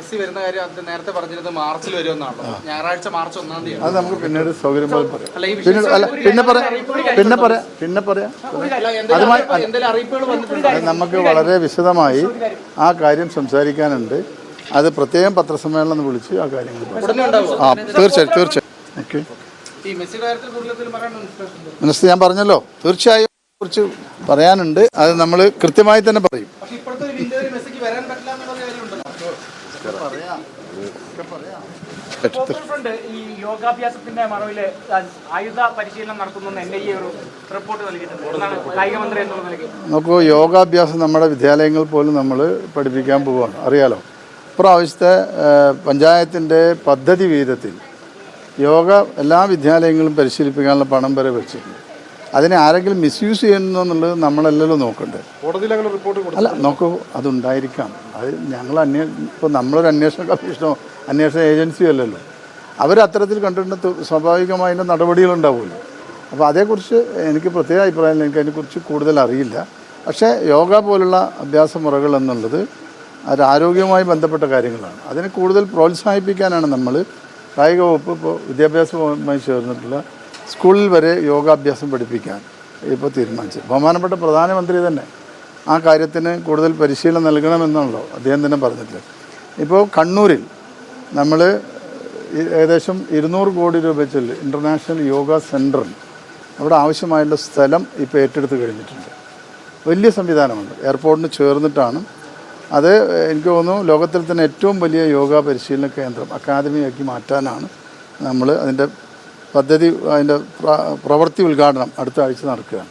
Messi വരുന്ന കാര്യം അത് നേരത്തെ പറഞ്ഞിരുന്നത് മാർച്ചിൽ വരുമെന്നാണല്ലോ. ഞായറാഴ്ച മാർച്ച് 1-ാം തീയതി. അത് നമുക്ക് പിന്നീട് സൗകര്യം പോലെ പറയാം. നമുക്ക് വളരെ വിശദമായി ആ കാര്യം സംസാരിക്കാനുണ്ട്. അത് പ്രത്യേകം പത്രസമ്മേളനം വിളിച്ച് ആ കാര്യങ്ങൾ തീർച്ചയായും ഓക്കെ. മിനിസ്റ്റർ ഞാൻ പറഞ്ഞല്ലോ, തീർച്ചയായും കുറിച്ച് പറയാനുണ്ട്. അത് നമ്മൾ കൃത്യമായി തന്നെ പറയും. ഈ യോഗാഭ്യാസത്തിന്റെ മറവില് ആയുധ പരിശീലനം നടത്തുന്ന NIA ഒരു റിപ്പോർട്ട് നൽകിയിട്ടുണ്ട്. കായിക മന്ത്രി എന്നുള്ള നിലയ്ക്ക് നോക്കൂ, യോഗാഭ്യാസം നമ്മുടെ വിദ്യാലയങ്ങൾ പോലും നമ്മൾ പഠിപ്പിക്കാൻ പോവുകയാണ്. അറിയാലോ, ഇപ്രാവശ്യത്തെ പഞ്ചായത്തിൻ്റെ പദ്ധതി വീതത്തിൽ യോഗ എല്ലാ വിദ്യാലയങ്ങളും പരിശീലിപ്പിക്കാനുള്ള പണം വരെ വെച്ചിട്ടുണ്ട്. അതിനെ ആരെങ്കിലും മിസ്യൂസ് ചെയ്യുന്നു എന്നുള്ളത് നമ്മളല്ലല്ലോ നോക്കണ്ടേ. അല്ല നോക്കൂ, അതുണ്ടായിരിക്കാം. അത് ഞങ്ങൾ ഇപ്പോൾ നമ്മളൊരു അന്വേഷണ കമ്മീഷനോ അന്വേഷണ ഏജൻസിയോ അല്ലല്ലോ. അവരത്തരത്തിൽ കണ്ടിട്ട് സ്വാഭാവികമായ നടപടികളുണ്ടാവുമല്ലോ. അപ്പോൾ അതേക്കുറിച്ച് എനിക്ക് പ്രത്യേക അഭിപ്രായം, എനിക്ക് അതിനെക്കുറിച്ച് കൂടുതൽ അറിയില്ല. പക്ഷേ യോഗ പോലുള്ള അഭ്യാസ മുറകൾ എന്നുള്ളത് അത് ആരോഗ്യവുമായി ബന്ധപ്പെട്ട കാര്യങ്ങളാണ്. അതിനെ കൂടുതൽ പ്രോത്സാഹിപ്പിക്കാനാണ് നമ്മൾ കായിക വകുപ്പ് ഇപ്പോൾ വിദ്യാഭ്യാസവുമായി ചേർന്നിട്ടുള്ള സ്കൂളിൽ വരെ യോഗാഭ്യാസം പഠിപ്പിക്കാൻ ഇപ്പോൾ തീരുമാനിച്ചത്. ബഹുമാനപ്പെട്ട പ്രധാനമന്ത്രി തന്നെ ആ കാര്യത്തിന് കൂടുതൽ പരിശീലനം നൽകണമെന്നാണല്ലോ അദ്ദേഹം തന്നെ പറഞ്ഞിട്ടുള്ളത്. ഇപ്പോൾ കണ്ണൂരിൽ നമ്മൾ ഏകദേശം 200 കോടി രൂപ വെച്ചുള്ള ഇൻ്റർനാഷണൽ യോഗ സെൻറ്റർ അവിടെ ആവശ്യമായുള്ള സ്ഥലം ഇപ്പോൾ ഏറ്റെടുത്ത് കഴിഞ്ഞിട്ടുണ്ട്. വലിയ സംവിധാനമുണ്ട്, എയർപോർട്ടിന് ചേർന്നിട്ടാണ്. അത് എനിക്ക് തോന്നുന്നു ലോകത്തിൽ തന്നെ ഏറ്റവും വലിയ യോഗ പരിശീലന കേന്ദ്രം അക്കാദമിയാക്കി മാറ്റാനാണ് നമ്മൾ അതിൻ്റെ പദ്ധതി, അതിൻ്റെ പ്രവൃത്തി ഉദ്ഘാടനം അടുത്ത ആഴ്ച നടക്കുകയാണ്.